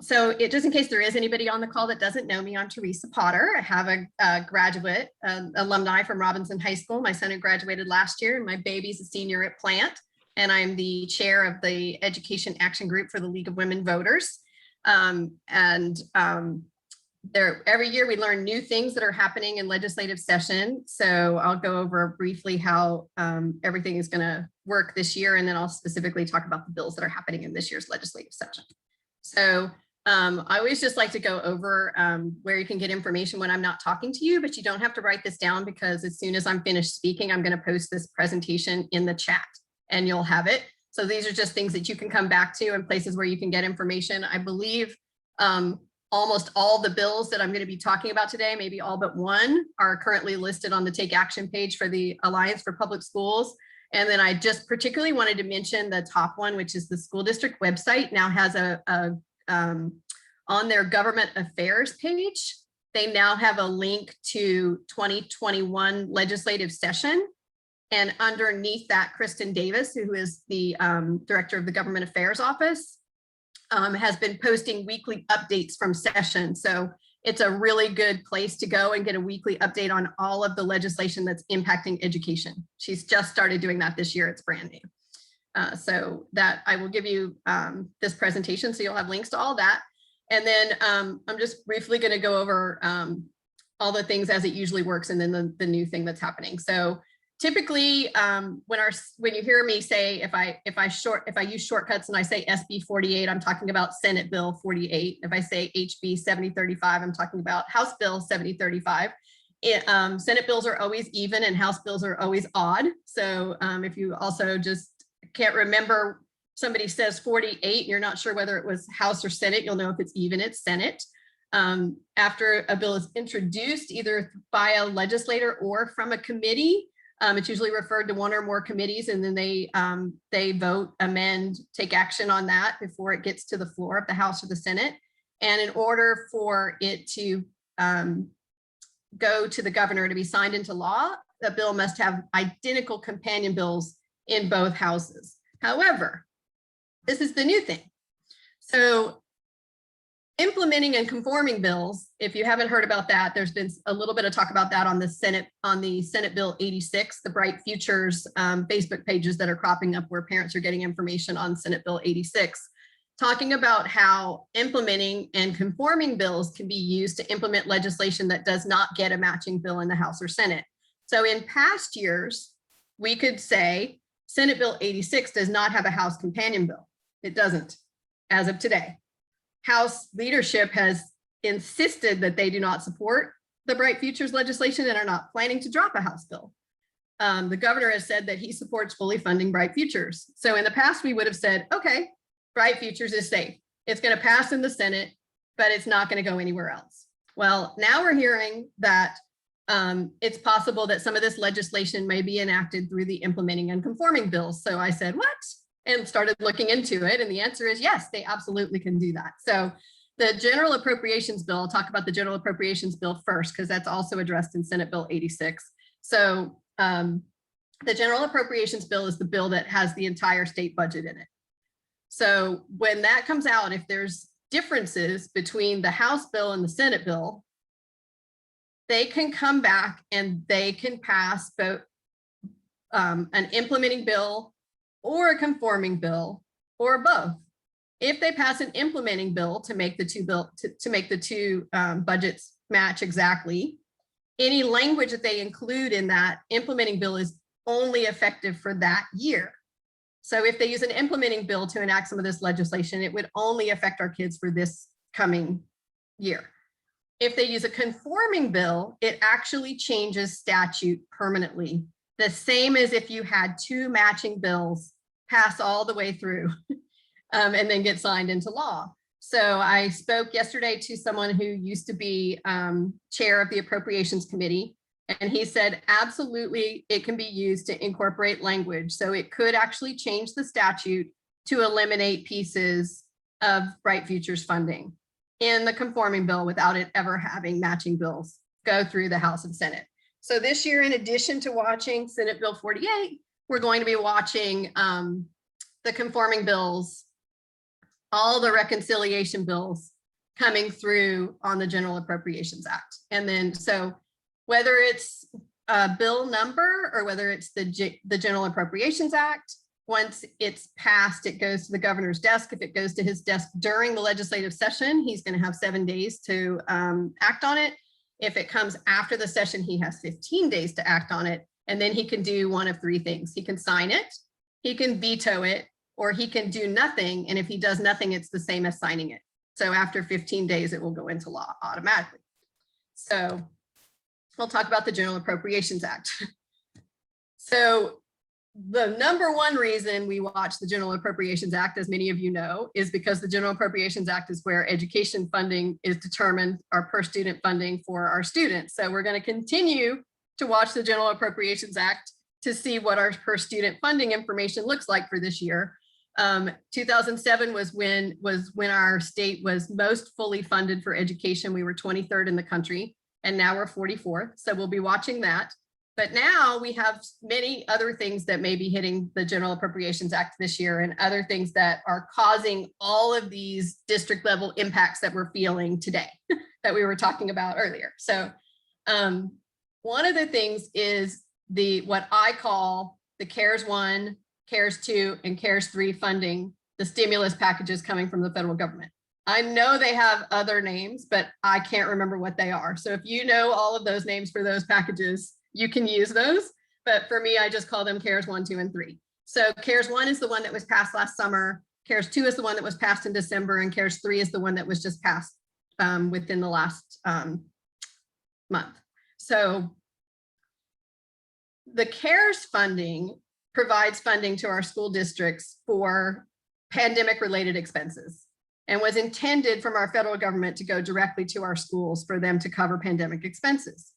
So just in case there is anybody on the call that doesn't know me, I'm Teresa Potter. I have a graduate alumni from Robinson High School. My son who graduated last year, and my baby's a senior at Plant. And I'm the chair of the Education Action Group for the League of Women Voters. Every year we learn new things that are happening in legislative session. So I'll go over briefly how everything is going to work this year, and then I'll specifically talk about the bills that are happening in this year's legislative session. So I always just like to go over where you can get information when I'm not talking to you, but you don't have to write this down, because as soon as I'm finished speaking, I'm going to post this presentation in the chat and you'll have it. So these are just things that you can come back to and places where you can get information. I believe almost all the bills that I'm going to be talking about today, maybe all but one, are currently listed on the Take Action page for the Alliance for Public Schools. And then I just particularly wanted to mention the top one, which is the school district website now has on their government affairs page, they now have a link to 2021 legislative session. And underneath that, Kristen Davis, who is the director of the government affairs office, has been posting weekly updates from session. So it's a really good place to go and get a weekly update on all of the legislation that's impacting education. She's just started doing that this year. It's brand new. So that I will give you this presentation, so you'll have links to all that. And then I'm just briefly going to go over all the things as it usually works, and then the new thing that's happening. So typically, when you hear me say, if I use shortcuts and I say SB 48, I'm talking about Senate Bill 48. If I say HB 7035, I'm talking about House Bill 7035. Senate bills are always even and House bills are always odd. So if you also just can't remember, somebody says 48 and you're not sure whether it was House or Senate, you'll know if it's even, it's Senate. After a bill is introduced, either by a legislator or from a committee, it's usually referred to one or more committees, and then they vote, amend, take action on that before it gets to the floor of the House or the Senate. And in order for it to go to the governor to be signed into law, the bill must have identical companion bills in both houses. However, this is the new thing. So implementing and conforming bills, if you haven't heard about that, there's been a little bit of talk about that on the Senate Bill 86, the Bright Futures Facebook pages that are cropping up where parents are getting information on Senate Bill 86, talking about how implementing and conforming bills can be used to implement legislation that does not get a matching bill in the House or Senate. So in past years, we could say Senate Bill 86 does not have a House companion bill. It doesn't, as of today. House leadership has insisted that they do not support the Bright Futures legislation and are not planning to drop a House bill. The governor has said that he supports fully funding Bright Futures. So in the past, we would have said, okay, Bright Futures is safe. It's going to pass in the Senate, but it's not going to go anywhere else. Well, now we're hearing that it's possible that some of this legislation may be enacted through the implementing and conforming bills. So I said, what? And started looking into it. And the answer is yes, they absolutely can do that. So the general appropriations bill, I'll talk about the general appropriations bill first, because that's also addressed in Senate Bill 86. So the general appropriations bill is the bill that has the entire state budget in it. So when that comes out, if there's differences between the House bill and the Senate bill, they can come back and they can pass both an implementing bill or a conforming bill, or both. If they pass an implementing bill to make the two budgets match exactly, any language that they include in that implementing bill is only effective for that year. So if they use an implementing bill to enact some of this legislation, it would only affect our kids for this coming year. If they use a conforming bill, it actually changes statute permanently. The same as if you had two matching bills pass all the way through and then get signed into law. So I spoke yesterday to someone who used to be chair of the Appropriations Committee, and he said, absolutely, it can be used to incorporate language. So it could actually change the statute to eliminate pieces of Bright Futures funding in the conforming bill without it ever having matching bills go through the House and Senate. So this year, in addition to watching Senate Bill 48, we're going to be watching the conforming bills all the reconciliation bills coming through on the General Appropriations Act. And then, so whether it's a bill number or whether it's the General Appropriations Act, once it's passed, it goes to the governor's desk. If it goes to his desk during the legislative session, he's going to have 7 days to act on it. If it comes after the session, he has 15 days to act on it. And then he can do one of three things. He can sign it, he can veto it, or he can do nothing. And if he does nothing, it's the same as signing it. So after 15 days, it will go into law automatically. So we'll talk about the General Appropriations Act. So the number one reason we watch the General Appropriations Act, as many of you know, is because the General Appropriations Act is where education funding is determined, our per student funding for our students. So we're going to continue to watch the General Appropriations Act to see what our per student funding information looks like for this year. 2007 was when our state was most fully funded for education. We were 23rd in the country, and now we're 44th. So we'll be watching that. But now we have many other things that may be hitting the General Appropriations Act this year, and other things that are causing all of these district level impacts that we're feeling today that we were talking about earlier. So one of the things is what I call the CARES 1, CARES 2, and CARES 3 funding, the stimulus packages coming from the federal government. I know they have other names, but I can't remember what they are. So if you know all of those names for those packages, you can use those. But for me, I just call them CARES 1, 2, and 3. So CARES 1 is the one that was passed last summer. CARES 2 is the one that was passed in December, and CARES 3 is the one that was just passed within the last month. So the CARES funding provides funding to our school districts for pandemic-related expenses, and was intended from our federal government to go directly to our schools for them to cover pandemic expenses.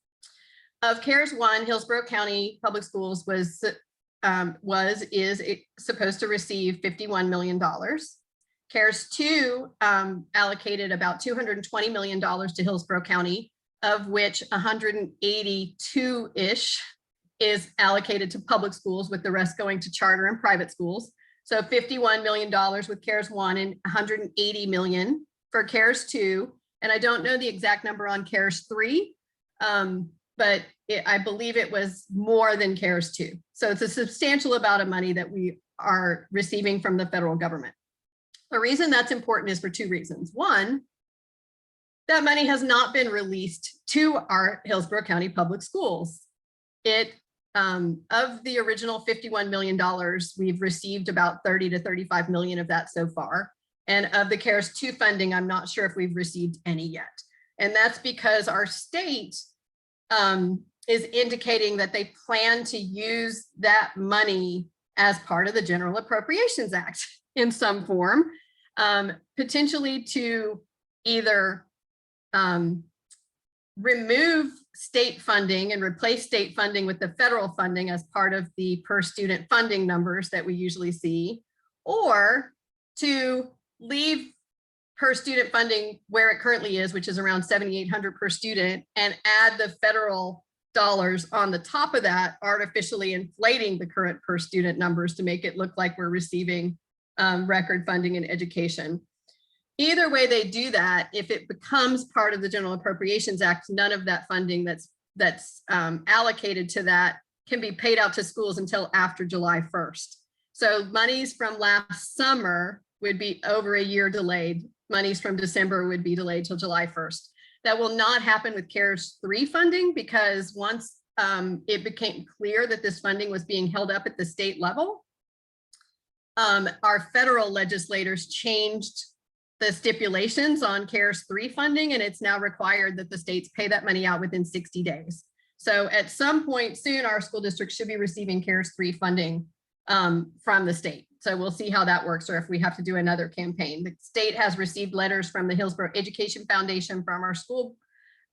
Of CARES 1, Hillsborough County Public Schools is supposed to receive $51 million. CARES 2 allocated about $220 million to Hillsborough County, of which 182-ish is allocated to public schools, with the rest going to charter and private schools. So $51 million with CARES 1 and $180 million for CARES 2. And I don't know the exact number on CARES 3, but I believe it was more than CARES 2. So it's a substantial amount of money that we are receiving from the federal government. The reason that's important is for two reasons. One, that money has not been released to our Hillsborough County Public Schools. Of the original $51 million, we've received about 30 to 35 million of that so far. And of the CARES 2 funding, I'm not sure if we've received any yet. And that's because our state is indicating that they plan to use that money as part of the General Appropriations Act in some form, potentially to either remove state funding and replace state funding with the federal funding as part of the per student funding numbers that we usually see, or to leave per student funding where it currently is, which is around $7,800 per student, and add the federal dollars on the top of that, artificially inflating the current per student numbers to make it look like we're receiving record funding in education. Either way they do that, if it becomes part of the General Appropriations Act, none of that funding that's allocated to that can be paid out to schools until after July 1st. So monies from last summer would be over a year delayed. Monies from December would be delayed till July 1st. That will not happen with CARES 3 funding, because once it became clear that this funding was being held up at the state level, our federal legislators changed the stipulations on CARES 3 funding, and it's now required that the states pay that money out within 60 days. So at some point soon, our school districts should be receiving CARES 3 funding from the state. So we'll see how that works, or if we have to do another campaign. The state has received letters from the Hillsborough Education Foundation, from our school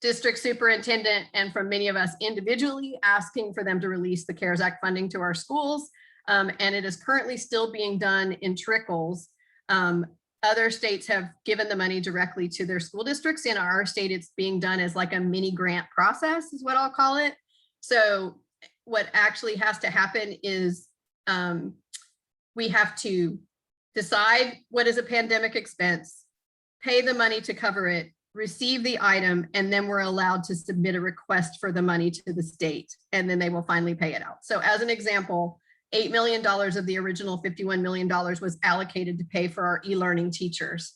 district superintendent, and from many of us individually, asking for them to release the CARES Act funding to our schools. And it is currently still being done in trickles. Other states have given the money directly to their school districts. In our state, it's being done as like a mini grant process, is what I'll call it. So what actually has to happen is we have to decide what is a pandemic expense, pay the money to cover it, receive the item, and then we're allowed to submit a request for the money to the state, and then they will finally pay it out. So as an example, $8 million of the original $51 million was allocated to pay for our e-learning teachers.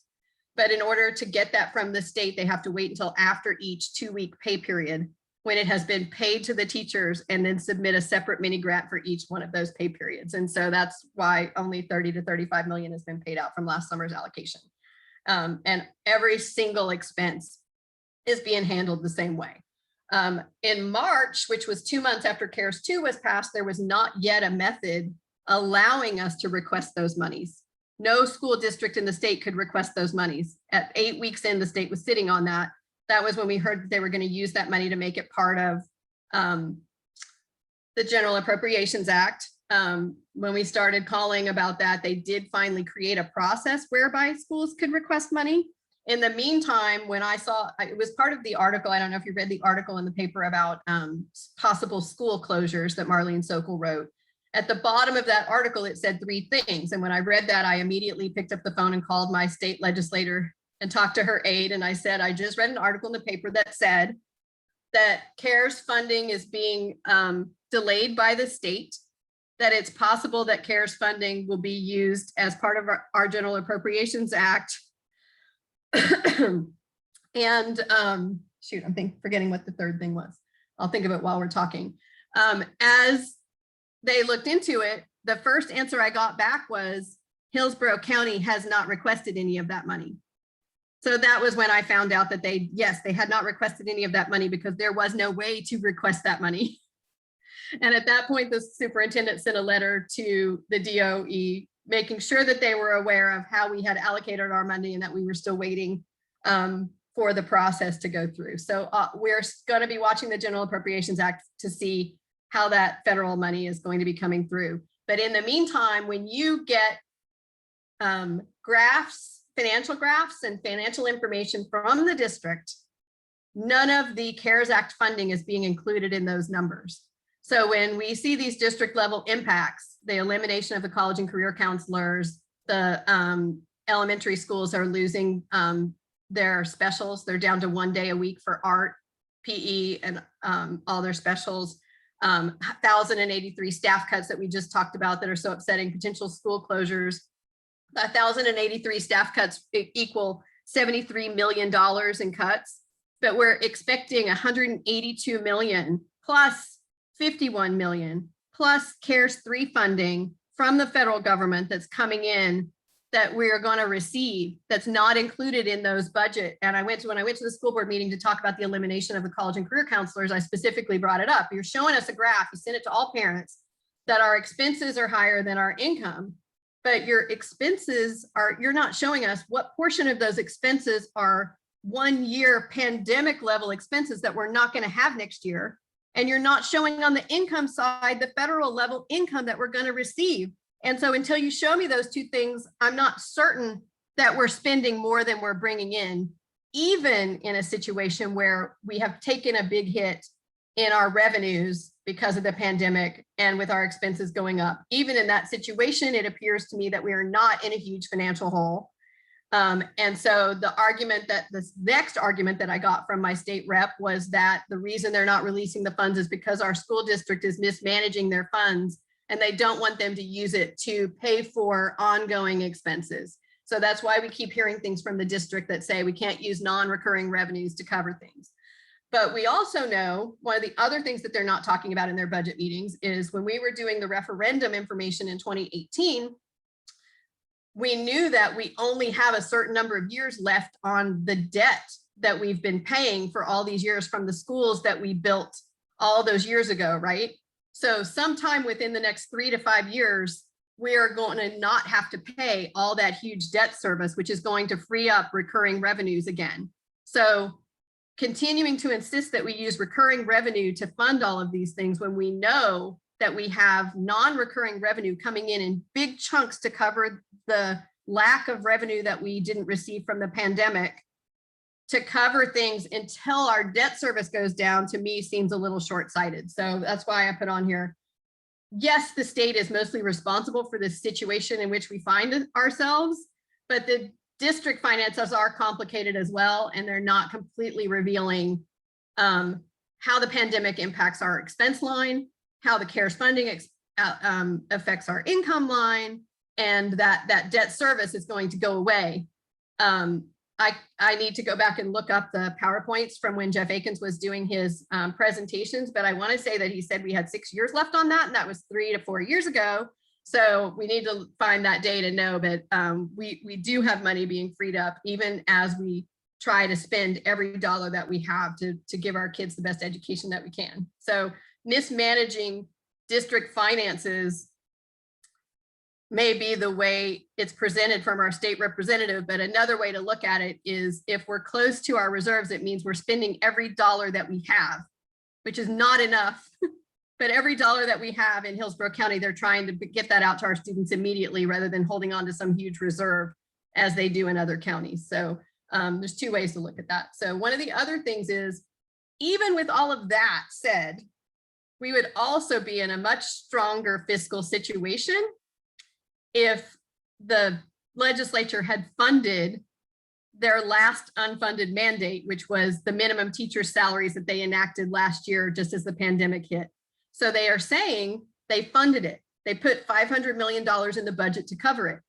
But in order to get that from the state, they have to wait until after each 2-week pay period when it has been paid to the teachers, and then submit a separate mini grant for each one of those pay periods. And so that's why only 30 to 35 million has been paid out from last summer's allocation. And every single expense is being handled the same way. In March, which was 2 months after CARES 2 was passed, there was not yet a method allowing us to request those monies. No school district in the state could request those monies. At 8 weeks in, the state was sitting on that. That was when we heard that they were going to use that money to make it part of the General Appropriations Act. When we started calling about that, they did finally create a process whereby schools could request money. In the meantime, when I saw, it was part of the article, I don't know if you read the article in the paper about possible school closures that Marlene Sokol wrote. At the bottom of that article, it said 3 things. And when I read that, I immediately picked up the phone and called my state legislator and talked to her aide. And I said, I just read an article in the paper that said that CARES funding is being delayed by the state, that it's possible that CARES funding will be used as part of our General Appropriations Act. And shoot, I'm forgetting what the third thing was. I'll think of it while we're talking. As they looked into it, the first answer I got back was Hillsborough County has not requested any of that money. So that was when I found out that they had not requested any of that money because there was no way to request that money. And at that point, the superintendent sent a letter to the DOE, making sure that they were aware of how we had allocated our money and that we were still waiting for the process to go through. So we're going to be watching the General Appropriations Act to see how that federal money is going to be coming through. But in the meantime, when you get financial graphs and financial information from the district, none of the CARES Act funding is being included in those numbers. So when we see these district level impacts, the elimination of the college and career counselors, the elementary schools are losing their specials. They're down to 1 day a week for art, PE, and all their specials. 1,083 staff cuts that we just talked about that are so upsetting, potential school closures. 1,083 staff cuts equal $73 million in cuts, but we're expecting 182 million plus 51 million plus CARES 3 funding from the federal government that's coming in that we're going to receive that's not included in those budget. And when I went to the school board meeting to talk about the elimination of the college and career counselors, I specifically brought it up. You're showing us a graph, you sent it to all parents, that our expenses are higher than our income, but your expenses you're not showing us what portion of those expenses are 1 year pandemic level expenses that we're not going to have next year. And you're not showing on the income side, the federal level income that we're going to receive. And so until you show me those 2 things, I'm not certain that we're spending more than we're bringing in, even in a situation where we have taken a big hit in our revenues because of the pandemic and with our expenses going up. Even in that situation, it appears to me that we are not in a huge financial hole. And so the next argument that I got from my state rep was that the reason they're not releasing the funds is because our school district is mismanaging their funds and they don't want them to use it to pay for ongoing expenses. So that's why we keep hearing things from the district that say we can't use non-recurring revenues to cover things. But we also know one of the other things that they're not talking about in their budget meetings is when we were doing the referendum information in 2018, we knew that we only have a certain number of years left on the debt that we've been paying for all these years from the schools that we built all those years ago, right? So sometime within the next 3 to 5 years, we are going to not have to pay all that huge debt service, which is going to free up recurring revenues again. So continuing to insist that we use recurring revenue to fund all of these things when we know that we have non-recurring revenue coming in big chunks to cover the lack of revenue that we didn't receive from the pandemic, to cover things until our debt service goes down, to me seems a little short-sighted. So that's why I put on here, yes, the state is mostly responsible for the situation in which we find ourselves, but the district finances are complicated as well, and they're not completely revealing how the pandemic impacts our expense line, how the CARES funding affects our income line, and that debt service is going to go away. I need to go back and look up the PowerPoints from when Jeff Akins was doing his presentations, but I want to say that he said we had 6 years left on that, and that was 3 to 4 years ago. So we need to find that data to know, but we do have money being freed up, even as we try to spend every dollar that we have to give our kids the best education that we can. So mismanaging district finances may be the way it's presented from our state representative, but another way to look at it is if we're close to our reserves, it means we're spending every dollar that we have, which is not enough. But every dollar that we have in Hillsborough County, they're trying to get that out to our students immediately rather than holding on to some huge reserve as they do in other counties. So there's two ways to look at that. So one of the other things is, even with all of that said, we would also be in a much stronger fiscal situation if the legislature had funded their last unfunded mandate, which was the minimum teacher salaries that they enacted last year just as the pandemic hit. So they are saying they funded it. They put $500 million in the budget to cover it.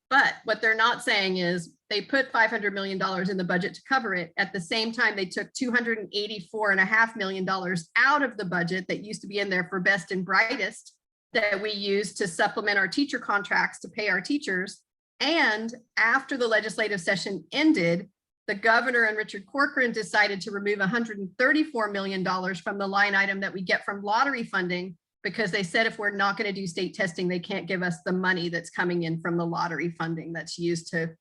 But what they're not saying is they put $500 million in the budget to cover it. At the same time, they took $284.5 million out of the budget that used to be in there for best and brightest that we use to supplement our teacher contracts to pay our teachers. And after the legislative session ended, the governor and Richard Corcoran decided to remove $134 million from the line item that we get from lottery funding, because they said if we're not going to do state testing, they can't give us the money that's coming in from the lottery funding that's used to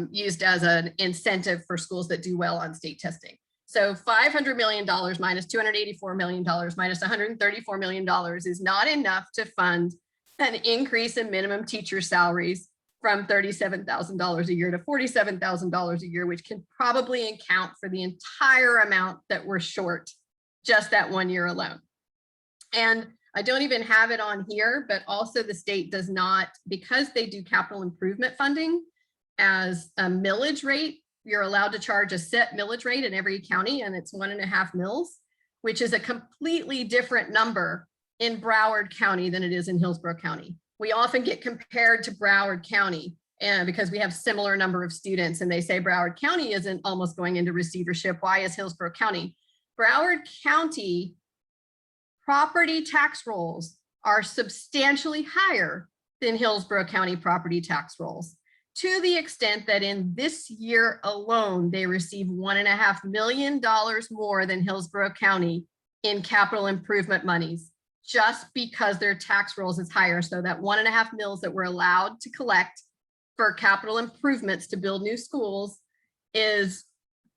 used as an incentive for schools that do well on state testing. So $500 million minus $284 million minus $134 million is not enough to fund an increase in minimum teacher salaries from $37,000 a year to $47,000 a year, which can probably account for the entire amount that we're short just that 1 year alone. And I don't even have it on here, but also the state does not, because they do capital improvement funding as a millage rate, you're allowed to charge a set millage rate in every county, and it's 1.5 mils, which is a completely different number in Broward County than it is in Hillsborough County. We often get compared to Broward County because we have similar number of students, and they say Broward County isn't almost going into receivership. Why is Hillsborough County? Broward County property tax rolls are substantially higher than Hillsborough County property tax rolls, to the extent that in this year alone, they receive $1.5 million more than Hillsborough County in capital improvement monies, just because their tax rolls is higher. So that 1.5 mils that we're allowed to collect for capital improvements to build new schools is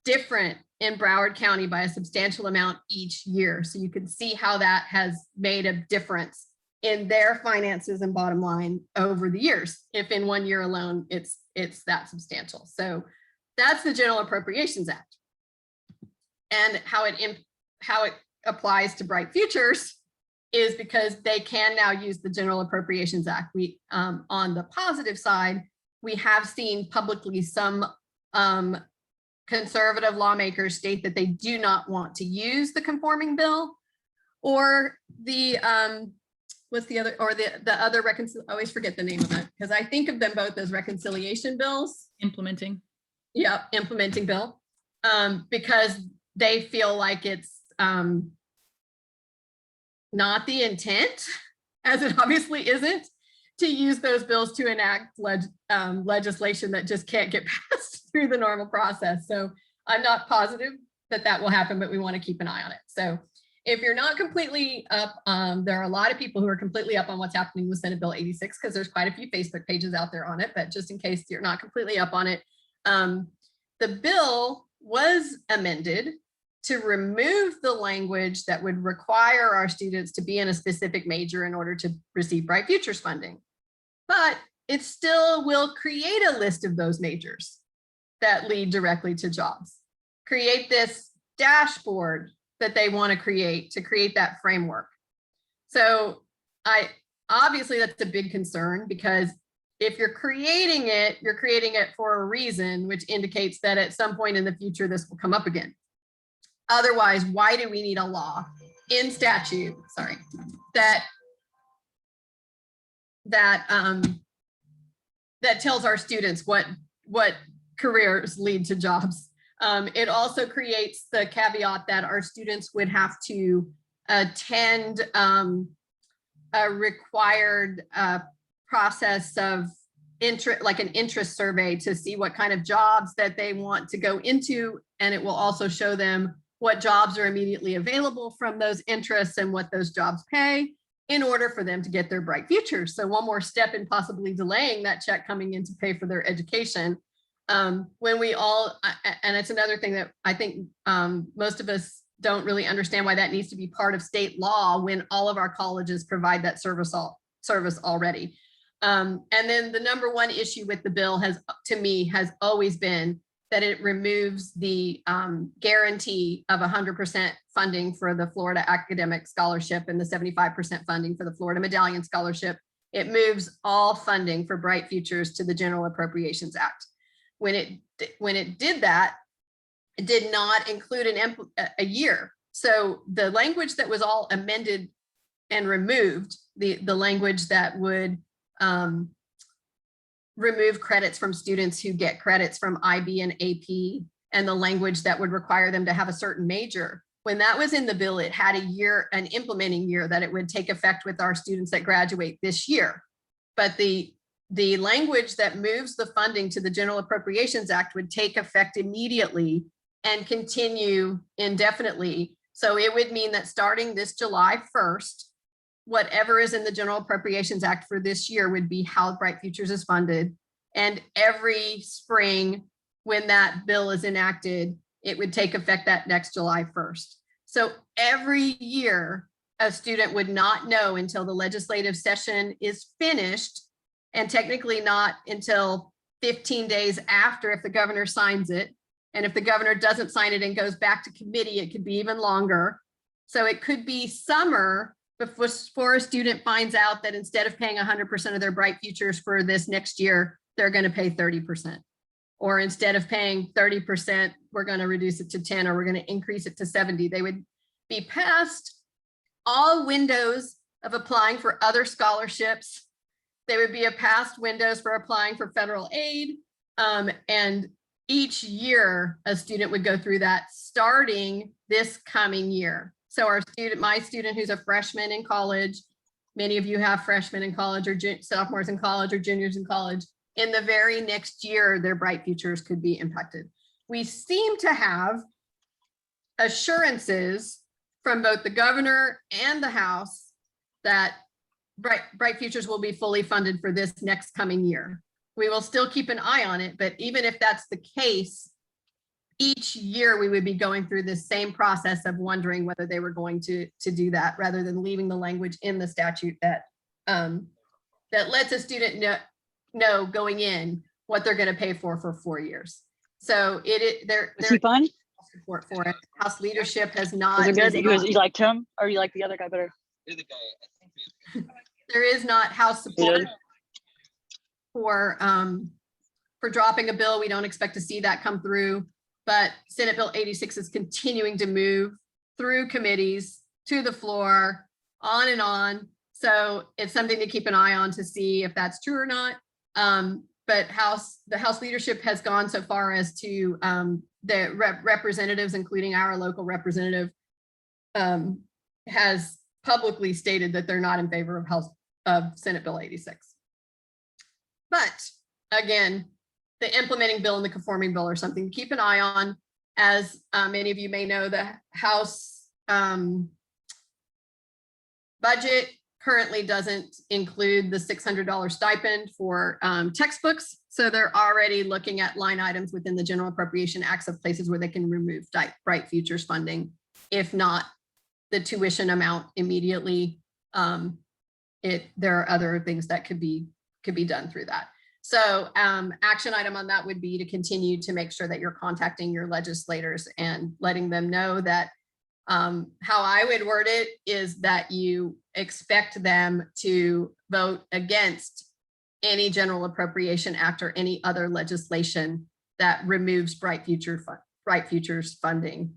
different in Broward County by a substantial amount each year. So you can see how that has made a difference in their finances and bottom line over the years. If in 1 year alone, it's that substantial. So that's the General Appropriations Act. And how it applies to Bright Futures is because they can now use the General Appropriations Act. We on the positive side, we have seen publicly some conservative lawmakers state that they do not want to use the conforming bill or the what's the other, or the other I always forget the name of it because I think of them both as reconciliation bills. Implementing. Yeah, implementing bill, because they feel like it's not the intent, as it obviously isn't, to use those bills to enact legislation that just can't get passed through the normal process. So I'm not positive that that will happen, but we want to keep an eye on it. So if you're not completely up, there are a lot of people who are completely up on what's happening with Senate Bill 86, because there's quite a few Facebook pages out there on it, but just in case you're not completely up on it, the bill was amended to remove the language that would require our students to be in a specific major in order to receive Bright Futures funding. But it still will create a list of those majors that lead directly to jobs. Create this dashboard that they want to create that framework. So obviously that's a big concern, because if you're creating it for a reason, which indicates that at some point in the future, this will come up again. Otherwise, why do we need a law in statute, that tells our students what careers lead to jobs? It also creates the caveat that our students would have to attend a required process of interest, like an interest survey, to see what kind of jobs that they want to go into. And it will also show them what jobs are immediately available from those interests and what those jobs pay, in order for them to get their bright futures. So one more step in possibly delaying that check coming in to pay for their education. When we all, and it's another thing that I think most of us don't really understand why that needs to be part of state law, when all of our colleges provide that service already. And then the number one issue with the bill to me, has always been that it removes the guarantee of 100% funding for the Florida Academic Scholarship and the 75% funding for the Florida Medallion Scholarship. It moves all funding for Bright Futures to the General Appropriations Act. When it did that, it did not include a year. So the language that was all amended and removed, the language that would remove credits from students who get credits from IB and AP, and the language that would require them to have a certain major. When that was in the bill, it had a year, an implementing year, that it would take effect with our students that graduate this year. But the language that moves the funding to the General Appropriations Act would take effect immediately and continue indefinitely. So it would mean that starting this July 1st, whatever is in the General Appropriations Act for this year would be how Bright Futures is funded. And every spring, when that bill is enacted, it would take effect that next July 1st. So every year, a student would not know until the legislative session is finished, and technically not until 15 days after, if the governor signs it. And if the governor doesn't sign it and goes back to committee, it could be even longer. So it could be summer before a student finds out that instead of paying 100% of their Bright Futures for this next year, they're going to pay 30%. Or instead of paying 30%, we're going to reduce it to 10, or we're going to increase it to 70. They would be past all windows of applying for other scholarships. They would be past windows for applying for federal aid. And each year, a student would go through that starting this coming year. So my student who's a freshman in college, many of you have freshmen in college, or sophomores in college, or juniors in college, in the very next year, their Bright Futures could be impacted. We seem to have assurances from both the governor and the House that Bright Futures will be fully funded for this next coming year. We will still keep an eye on it, but even if that's the case, each year we would be going through this same process of wondering whether they were going to do that, rather than leaving the language in the statute that that lets a student know going in what they're going to pay for 4 years. So there's fun? Support for it. House leadership has not. Was it good? You liked him, or you like the other guy better? You're the guy. There is not House support for dropping a bill. We don't expect to see that come through. But Senate Bill 86 is continuing to move through committees to the floor, on and on. So it's something to keep an eye on to see if that's true or not. But the House leadership has gone so far as to the representatives, including our local representative, has publicly stated that they're not in favor of Senate Bill 86. But again, the implementing bill and the conforming bill are something to keep an eye on. As many of you may know, the House budget currently doesn't include the $600 stipend for textbooks. So they're already looking at line items within the General Appropriation Acts of places where they can remove Bright Futures funding, if not the tuition amount immediately. There are other things that could be done through that. So action item on that would be to continue to make sure that you're contacting your legislators and letting them know that How I would word it is that you expect them to vote against any general appropriation act or any other legislation that removes Bright Futures funding.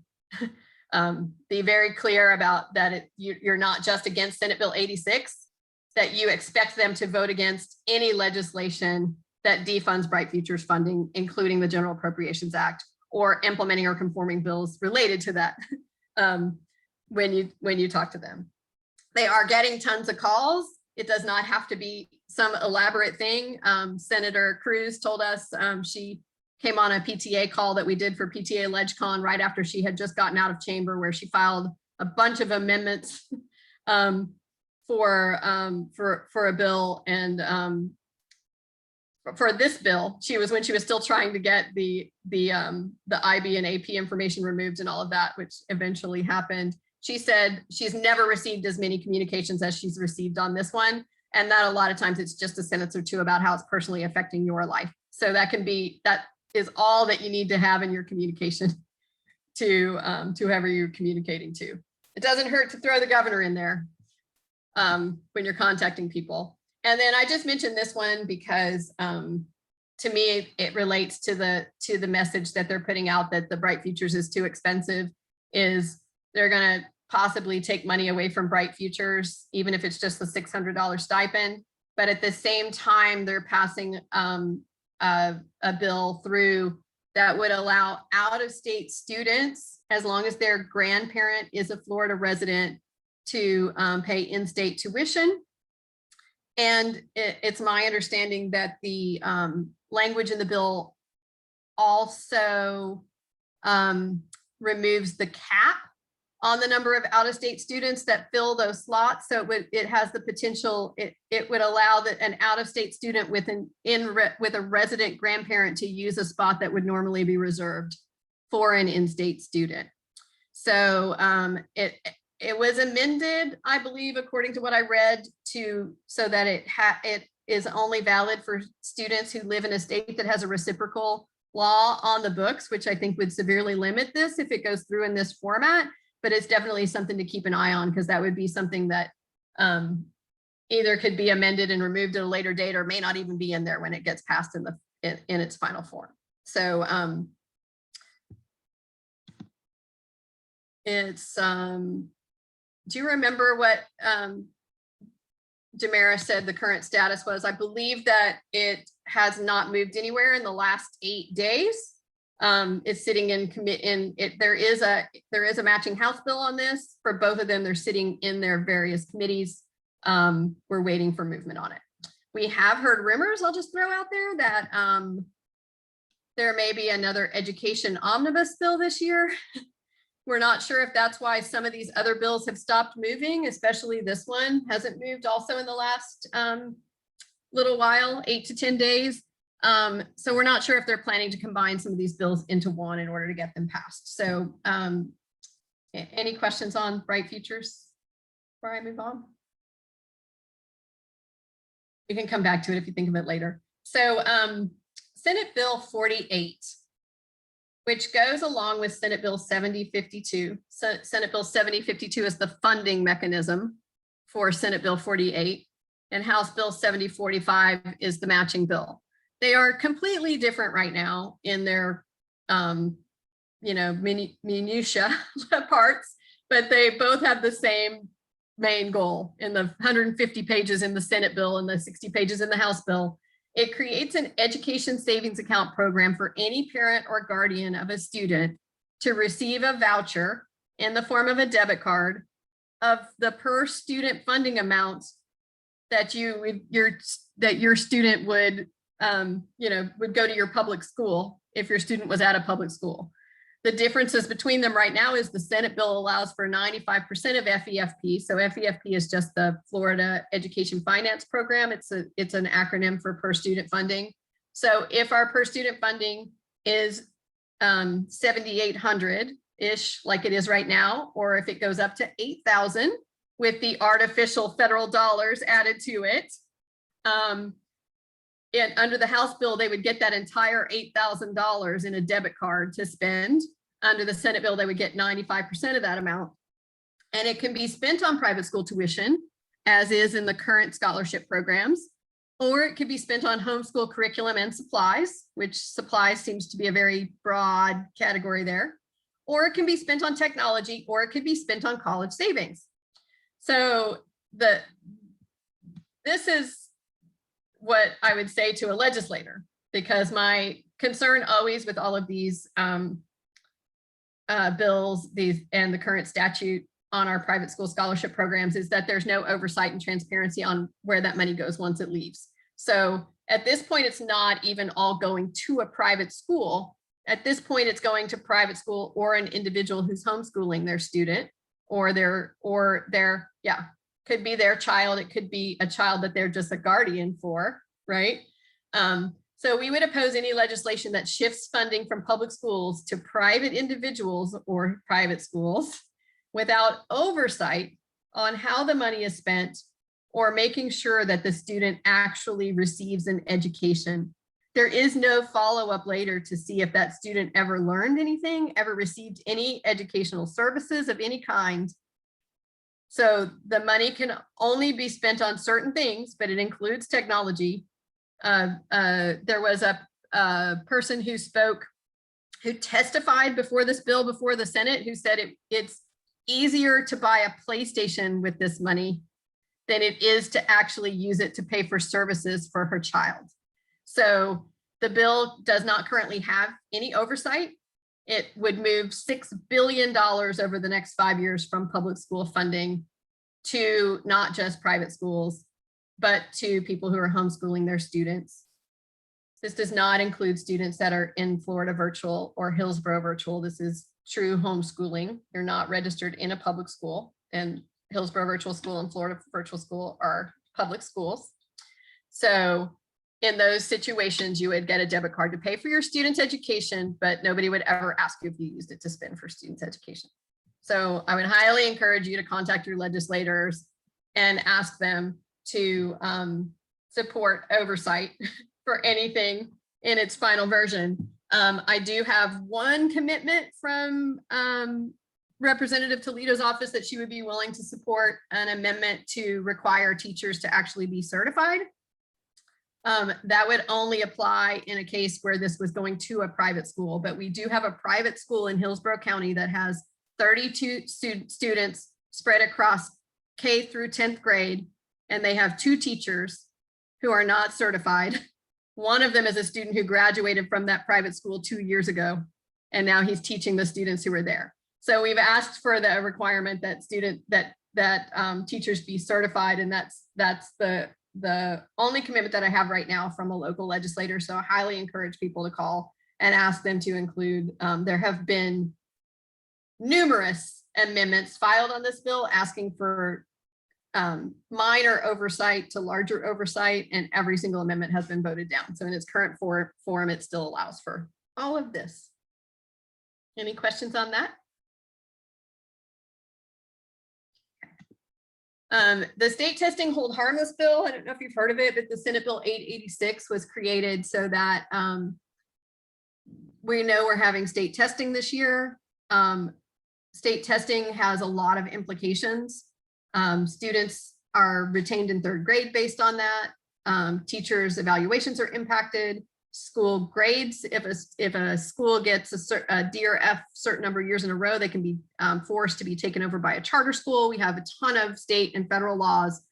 Be very clear about that. You're not just against Senate Bill 86, that you expect them to vote against any legislation that defunds Bright Futures funding, including the General Appropriations Act or implementing or conforming bills related to that. When you talk to them, they are getting tons of calls. It does not have to be some elaborate thing. Senator Cruz told us she came on a PTA call that we did for PTA LegCon right after she had just gotten out of chamber, where she filed a bunch of amendments for a bill. And for this bill, when she was still trying to get the IB and AP information removed and all of that, which eventually happened. She said she's never received as many communications as she's received on this one. And that a lot of times it's just a sentence or two about how it's personally affecting your life. So that is all that you need to have in your communication to whoever you're communicating to. It doesn't hurt to throw the governor in there when you're contacting people. And then I just mentioned this one because to me, it relates to the message that they're putting out that the Bright Futures is too expensive. Is they're going to possibly take money away from Bright Futures, even if it's just the $600 stipend. But at the same time, they're passing a bill through that would allow out-of-state students, as long as their grandparent is a Florida resident, to pay in-state tuition. And it's my understanding that the language in the bill also removes the cap on the number of out-of-state students that fill those slots. So it has the potential, it would allow that an out-of-state student with a resident grandparent to use a spot that would normally be reserved for an in-state student. So it was amended, I believe, according to what I read, so that it is only valid for students who live in a state that has a reciprocal law on the books, which I think would severely limit this if it goes through in this format. But it's definitely something to keep an eye on, because that would be something that either could be amended and removed at a later date, or may not even be in there when it gets passed in its final form. So it's do you remember what Jamara said the current status was? I believe that it has not moved anywhere in the last 8 days. It's sitting there is a matching House bill on this. For both of them, they're sitting in their various committees. We're waiting for movement on it. We have heard rumors, I'll just throw out there, that there may be another education omnibus bill this year. We're not sure if that's why some of these other bills have stopped moving, especially this one hasn't moved also in the last little while, 8 to 10 days. So we're not sure if they're planning to combine some of these bills into one in order to get them passed. So any questions on Bright Futures before I move on? You can come back to it if you think of it later. So Senate Bill 48, which goes along with Senate Bill 7052. So Senate Bill 7052 is the funding mechanism for Senate Bill 48, and House Bill 7045 is the matching bill. They are completely different right now in their, minutia parts, but they both have the same main goal. In the 150 pages in the Senate bill and the 60 pages in the House bill, it creates an education savings account program for any parent or guardian of a student to receive a voucher in the form of a debit card of the per student funding amounts that your student would go to your public school if your student was at a public school. The differences between them right now is the Senate bill allows for 95% of FEFP. So FEFP is just the Florida Education Finance Program. It's an acronym for per student funding. So if our per student funding is 7,800-ish, like it is right now, or if it goes up to 8,000 with the artificial federal dollars added to it, and under the House bill, they would get that entire $8,000 in a debit card to spend. Under the Senate bill, they would get 95% of that amount. And it can be spent on private school tuition, as is in the current scholarship programs, or it could be spent on homeschool curriculum and supplies, which supplies seems to be a very broad category there, or it can be spent on technology, or it could be spent on college savings. So this is what I would say to a legislator, because my concern always with all of these bills, and the current statute on our private school scholarship programs is that there's no oversight and transparency on where that money goes once it leaves. So at this point, it's not even all going to a private school. At this point, it's going to private school or an individual who's homeschooling their student, or their, could be their child. It could be a child that they're just a guardian for, right? So we would oppose any legislation that shifts funding from public schools to private individuals or private schools without oversight on how the money is spent, or making sure that the student actually receives an education. There is no follow-up later to see if that student ever learned anything, ever received any educational services of any kind. So the money can only be spent on certain things, but it includes technology. There was a person who testified before this bill, before the Senate, who said it's easier to buy a PlayStation with this money than it is to actually use it to pay for services for her child. So the bill does not currently have any oversight. It would move $6 billion over the next 5 years from public school funding to not just private schools, but to people who are homeschooling their students. This does not include students that are in Florida virtual or Hillsborough virtual. This is true homeschooling. You're not registered in a public school, and Hillsborough virtual school and Florida virtual school are public schools. So in those situations, you would get a debit card to pay for your student's education, but nobody would ever ask you if you used it to spend for students' education. So I would highly encourage you to contact your legislators and ask them to support oversight for anything in its final version. I do have one commitment from Representative Toledo's office that she would be willing to support an amendment to require teachers to actually be certified. That would only apply in a case where this was going to a private school, but we do have a private school in Hillsborough County that has 32 students spread across K through 10th grade, and they have 2 teachers who are not certified. One of them is a student who graduated from that private school 2 years ago, and now he's teaching the students who are there. So we've asked for the requirement that teachers be certified, and that's the only commitment that I have right now from a local legislator. So I highly encourage people to call and ask them to include. There have been numerous amendments filed on this bill asking for minor oversight to larger oversight, and every single amendment has been voted down. So in its current form, it still allows for all of this. Any questions on that? The state testing hold harmless bill, I don't know if you've heard of it, but the Senate Bill 886 was created so that we know we're having state testing this year. State testing has a lot of implications. Students are retained in 3rd grade based on that. Teachers' evaluations are impacted. School grades, if a school gets a D or F certain number of years in a row, they can be forced to be taken over by a charter school. We have a ton of state and federal laws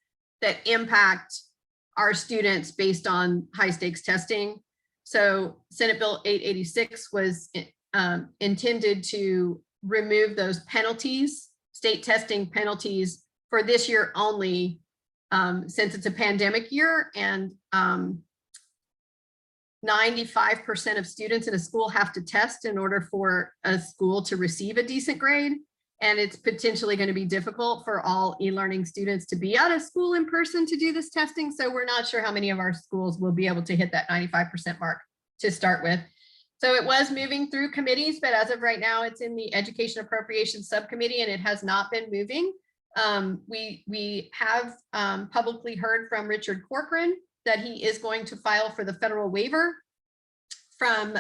that impact our students based on high stakes testing. So Senate Bill 886 was intended to remove those penalties, state testing penalties, for this year only, since it's a pandemic year, and 95% of students in a school have to test in order for a school to receive a decent grade. And it's potentially going to be difficult for all e-learning students to be at a school in person to do this testing. So we're not sure how many of our schools will be able to hit that 95% mark to start with. So it was moving through committees, but as of right now, it's in the Education Appropriations Subcommittee, and it has not been moving. We have publicly heard from Richard Corcoran that he is going to file for the federal waiver from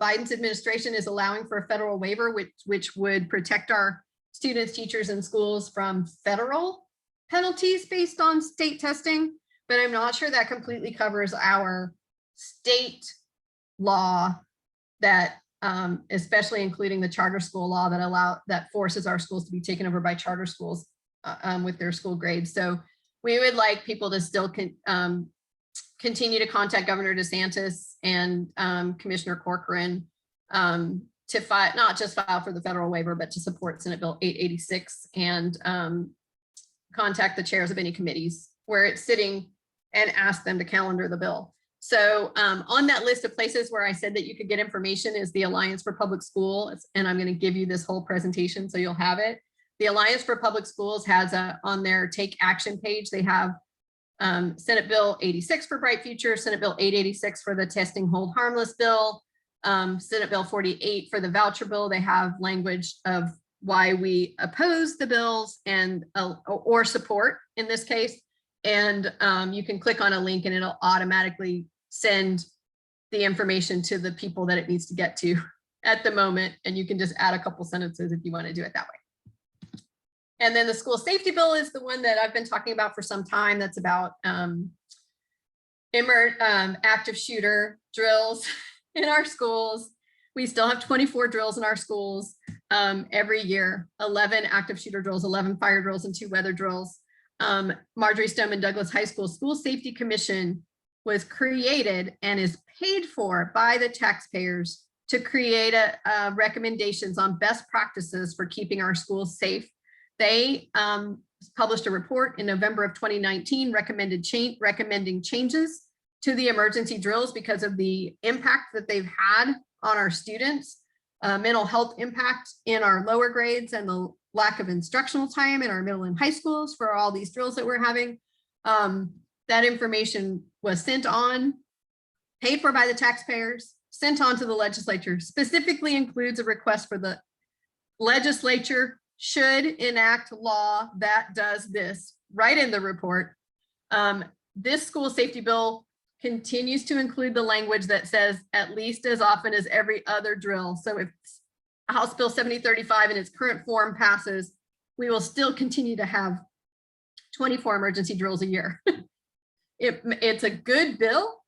Biden's administration is allowing for a federal waiver, which would protect our students, teachers, and schools from federal penalties based on state testing. But I'm not sure that completely covers our state law that especially including the charter school law that forces our schools to be taken over by charter schools with their school grades. So we would like people to still continue to contact Governor DeSantis and Commissioner Corcoran to file, not just file for the federal waiver, but to support Senate Bill 886 and contact the chairs of any committees where it's sitting and ask them to calendar the bill. So on that list of places where I said that you could get information is the Alliance for Public Schools, and I'm going to give you this whole presentation so you'll have it. The Alliance for Public Schools has on their Take Action page, they have Senate Bill 86 for Bright Future, Senate Bill 886 for the Testing Hold Harmless bill, Senate Bill 48 for the voucher bill. They have language of why we oppose the bills and or support in this case. And you can click on a link and it'll automatically send the information to the people that it needs to get to at the moment. And you can just add a couple sentences if you want to do it that way. And then the school safety bill is the one that I've been talking about for some time. That's about active shooter drills in our schools. We still have 24 drills in our schools every year, 11 active shooter drills, 11 fire drills, and 2 weather drills. Marjorie Stoneman Douglas High School School Safety Commission was created and is paid for by the taxpayers to create recommendations on best practices for keeping our schools safe. They published a report in November of 2019 recommending changes to the emergency drills because of the impact that they've had on our students, mental health impact in our lower grades, and the lack of instructional time in our middle and high schools for all these drills that we're having. That information was sent on, paid for by the taxpayers, sent on to the legislature, specifically includes a request for the legislature should enact law that does this, right in the report. This school safety bill continues to include the language that says at least as often as every other drill. So if House Bill 7035 in its current form passes, we will still continue to have 24 emergency drills a year. It's a good bill.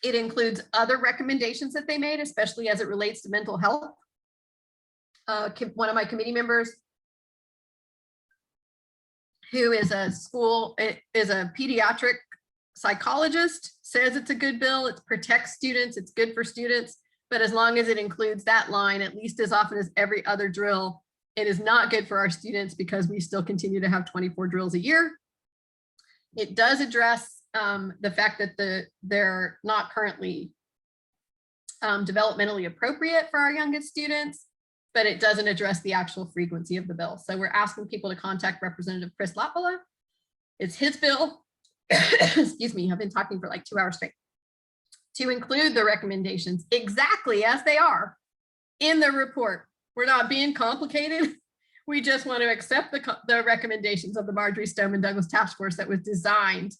It includes other recommendations that they made, especially as it relates to mental health. One of my committee members, who is a pediatric psychologist, says it's a good bill. It protects students. It's good for students. But as long as it includes that line, at least as often as every other drill, it is not good for our students because we still continue to have 24 drills a year. It does address the fact that they're not currently developmentally appropriate for our youngest students, but it doesn't address the actual frequency of the bill. So we're asking people to contact Representative Chris Lapala. It's his bill. Excuse me, I've been talking for like 2 hours straight. To include the recommendations exactly as they are in the report. We're not being complicated. We just want to accept the recommendations of the Marjorie Stoneman Douglas Task Force that was designed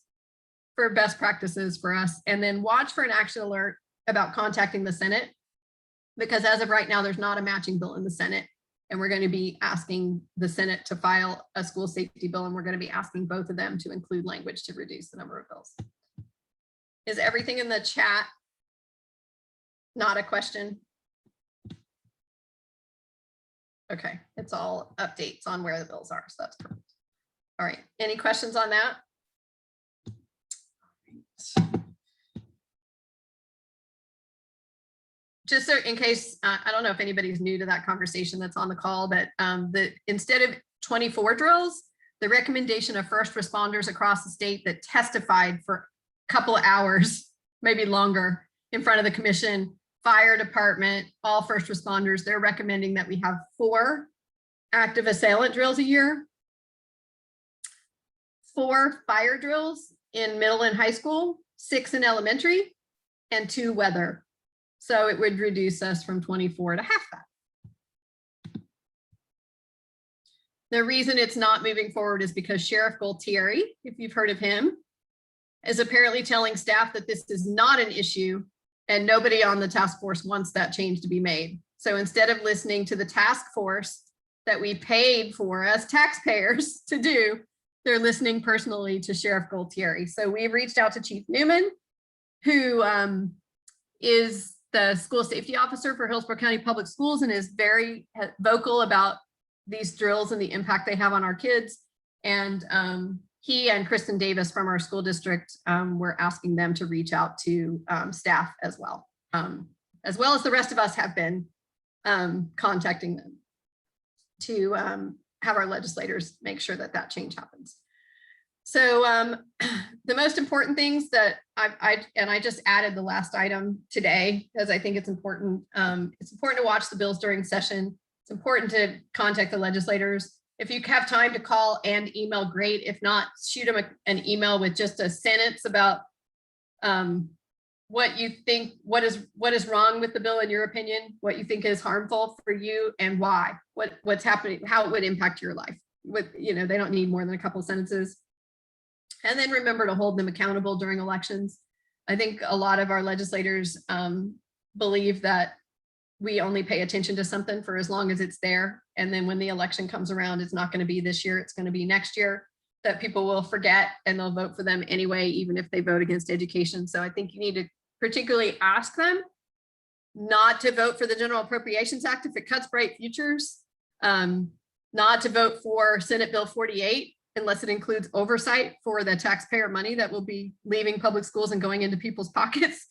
for best practices for us, and then watch for an action alert about contacting the Senate, because as of right now, there's not a matching bill in the Senate, and we're going to be asking the Senate to file a school safety bill, and we're going to be asking both of them to include language to reduce the number of bills. Is everything in the chat not a question? Okay, it's all updates on where the bills are, so that's perfect. All right, any questions on that? Just so in case, I don't know if anybody's new to that conversation that's on the call, but instead of 24 drills, the recommendation of first responders across the state that testified for a couple of hours, maybe longer, in front of the commission, fire department, all first responders, they're recommending that we have 4 active assailant drills a year, 4 fire drills in middle and high school, 6 in elementary, and 2 weather. So it would reduce us from 24 to half that. The reason it's not moving forward is because Sheriff Gualtieri, if you've heard of him, is apparently telling staff that this is not an issue And nobody on the task force wants that change to be made. So instead of listening to the task force that we paid for as taxpayers to do, they're listening personally to Sheriff Gualtieri. So we've reached out to Chief Newman, who is the school safety officer for Hillsborough County Public Schools and is very vocal about these drills and the impact they have on our kids. And he and Kristen Davis from our school district, we're asking them to reach out to staff as well as the rest of us have been contacting them to have our legislators make sure that that change happens. So the most important things that I just added the last item today because I think it's important. It's important to watch the bills during session. It's important to contact the legislators. If you have time to call and email, great. If not, shoot them an email with just a sentence about what you think, what is wrong with the bill in your opinion, what you think is harmful for you and why, what's happening, how it would impact your life. They don't need more than a couple sentences. And then remember to hold them accountable during elections. I think a lot of our legislators believe that we only pay attention to something for as long as it's there. And then when the election comes around, it's not going to be this year, it's going to be next year, that people will forget and they'll vote for them anyway, even if they vote against education. So I think you need to particularly ask them not to vote for the General Appropriations Act if it cuts bright futures, not to vote for Senate Bill 48 unless it includes oversight for the taxpayer money that will be leaving public schools and going into people's pockets,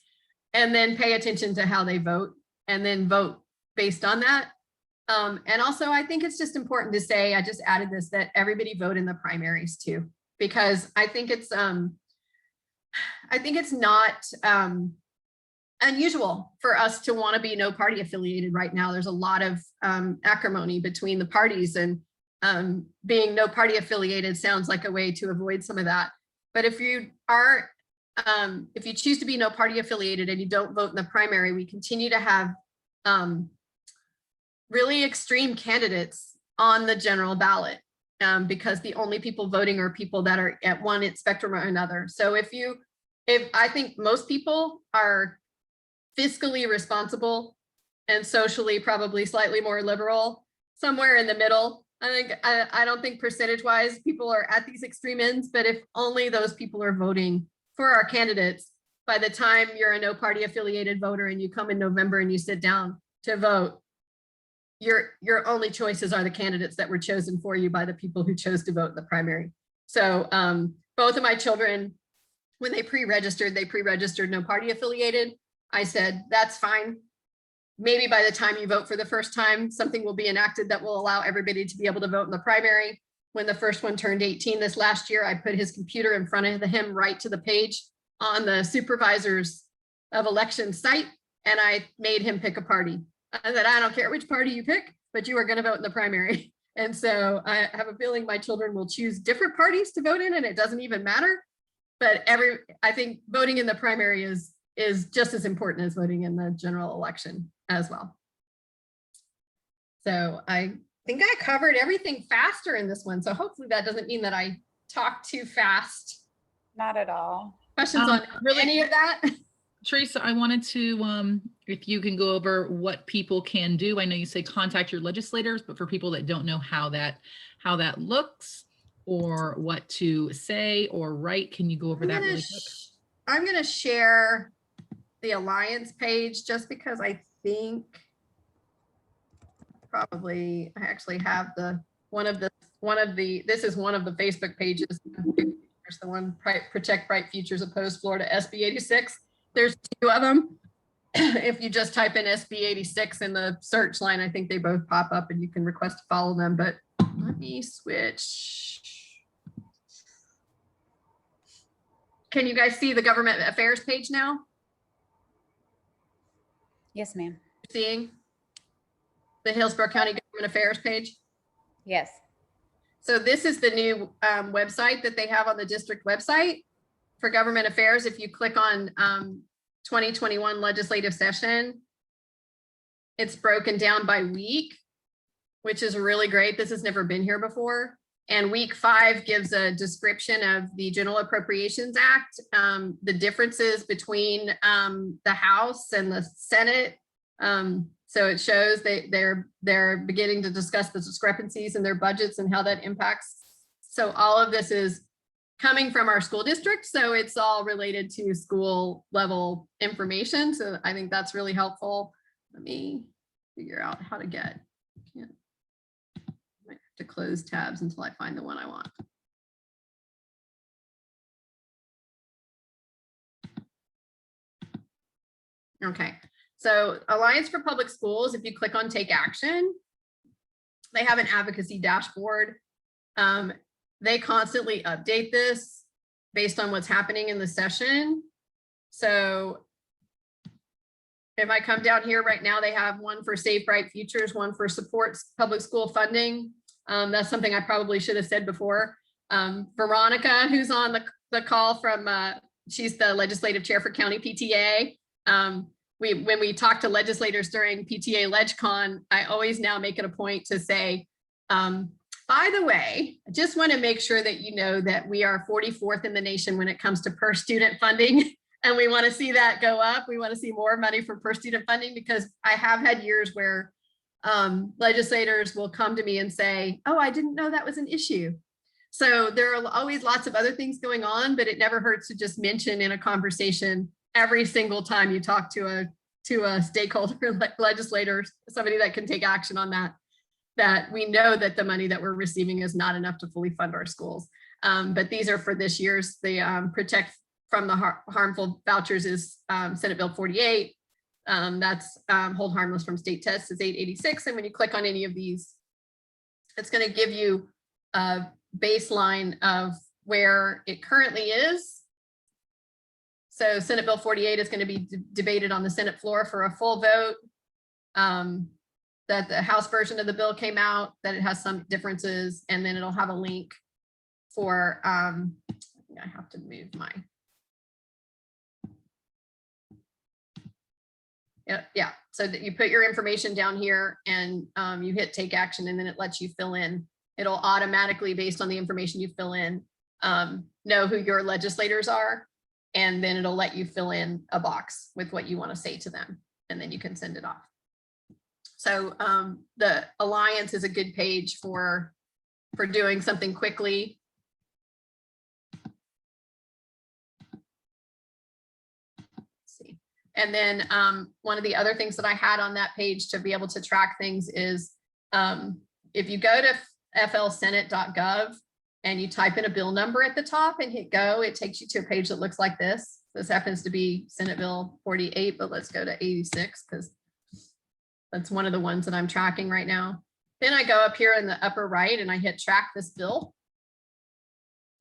and then pay attention to how they vote and then vote based on that. And also, I think it's just important to say, I just added this, that everybody vote in the primaries too, because I think it's not unusual for us to want to be no party affiliated right now. There's a lot of acrimony between the parties, and being no party affiliated sounds like a way to avoid some of that. But if you are, if you choose to be no party affiliated and you don't vote in the primary, we continue to have really extreme candidates on the general ballot because the only people voting are people that are at one spectrum or another. So if I think most people are fiscally responsible and socially probably slightly more liberal, somewhere in the middle. I don't think percentage wise people are at these extreme ends, but if only those people are voting for our candidates, by the time you're a no party affiliated voter and you come in November and you sit down to vote, your only choices are the candidates that were chosen for you by the people who chose to vote in the primary. So both of my children, when they pre-registered no party affiliated. I said, that's fine. Maybe by the time you vote for the first time, something will be enacted that will allow everybody to be able to vote in the primary. When the first one turned 18 this last year, I put his computer in front of him right to the page on the supervisors of election site, and I made him pick a party. I said, I don't care which party you pick, but you are going to vote in the primary. And so I have a feeling my children will choose different parties to vote in, and it doesn't even matter. But I think voting in the primary is just as important as voting in the general election as well. So I think I covered everything faster in this one. So hopefully that doesn't mean that I talk too fast. Not at all. Questions on really, any of that? Teresa, I wanted to, if you can go over what people can do. I know you say contact your legislators, but for people that don't know how that looks or what to say or write, can you go over that really quick? I'm going to share the Alliance page just because I think probably I actually have this is one of the Facebook pages. There's the one Protect Bright Futures Opposed Florida SB 86. There's two of them. If you just type in SB 86 in the search line, I think they both pop up and you can request to follow them. But let me switch. Can you guys see the government affairs page now? Yes, ma'am. Seeing the Hillsborough County Government Affairs page? Yes. So this is the new website that they have on the district website for government affairs. If you click on 2021 legislative session, it's broken down by week, which is really great. This has never been here before. And week 5 gives a description of the General Appropriations Act, the differences between the House and the Senate. So it shows that they're beginning to discuss the discrepancies in their budgets and how that impacts. So all of this is coming from our school district. So it's all related to school level information. So I think that's really helpful. Let me figure out how to get. Might have to close tabs until I find the one I want. Okay, so Alliance for Public Schools, if you click on Take Action, they have an advocacy dashboard. They constantly update this based on what's happening in the session. So if I come down here right now, they have one for Safe Bright Futures, one for supports public school funding. That's something I probably should have said before. Veronica, who's on the call from, she's the legislative chair for county PTA. When we talk to legislators during PTA LegCon, I always now make it a point to say, by the way, I just want to make sure that you know that we are 44th in the nation when it comes to per student funding, and we want to see that go up. We want to see more money for per student funding, because I have had years where legislators will come to me and say, oh, I didn't know that was an issue. So there are always lots of other things going on, but it never hurts to just mention in a conversation every single time you talk to a stakeholder, legislator, somebody that can take action on that, that we know that the money that we're receiving is not enough to fully fund our schools. But these are for this year's. The Protect from the Harmful Vouchers is Senate Bill 48. That's Hold Harmless from State Tests is 886. And when you click on any of these, it's going to give you a baseline of where it currently is. So Senate Bill 48 is going to be debated on the Senate floor for a full vote. That the House version of the bill came out, that it has some differences, and then it'll have a link for, I have to move my, yeah. So that you put your information down here and you hit take action, and then it lets you fill in. It'll automatically, based on the information you fill in, know who your legislators are, and then it'll let you fill in a box with what you want to say to them, and then you can send it off. So the Alliance is a good page for doing something quickly. Let's see. And then one of the other things that I had on that page to be able to track things is if you go to flsenate.gov and you type in a bill number at the top and hit go, it takes you to a page that looks like this. This happens to be Senate Bill 48, but let's go to 86 because that's one of the ones that I'm tracking right now. Then I go up here in the upper right and I hit track this bill.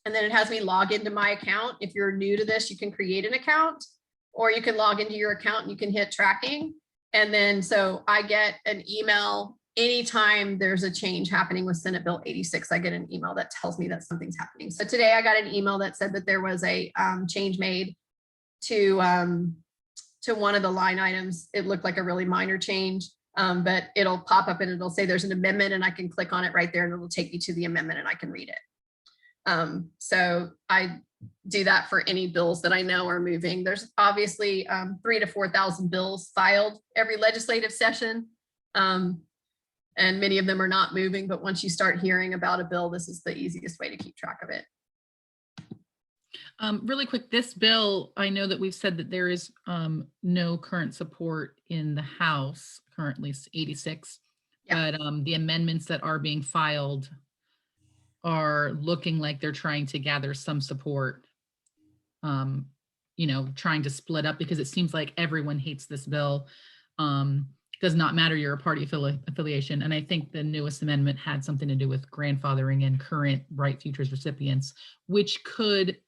And then it has me log into my account. If you're new to this, you can create an account, or you can log into your account and you can hit tracking. And then so I get an email anytime there's a change happening with Senate Bill 86. I get an email that tells me that something's happening. So today I got an email that said that there was a change made to one of the line items. It looked like a really minor change. But it'll pop up and it'll say there's an amendment, and I can click on it right there and it'll take me to the amendment and I can read it. So I do that for any bills that I know are moving. There's obviously 3,000 to 4,000 bills filed every legislative session. And many of them are not moving, but once you start hearing about a bill, this is the easiest way to keep track of it. Really quick, this bill, I know that we've said that there is no current support in the House, currently 86, yeah. But the amendments that are being filed are looking like they're trying to gather some support, trying to split up, because it seems like everyone hates this bill. Does not matter your party affiliation. And I think the newest amendment had something to do with grandfathering in current Bright Futures recipients, which could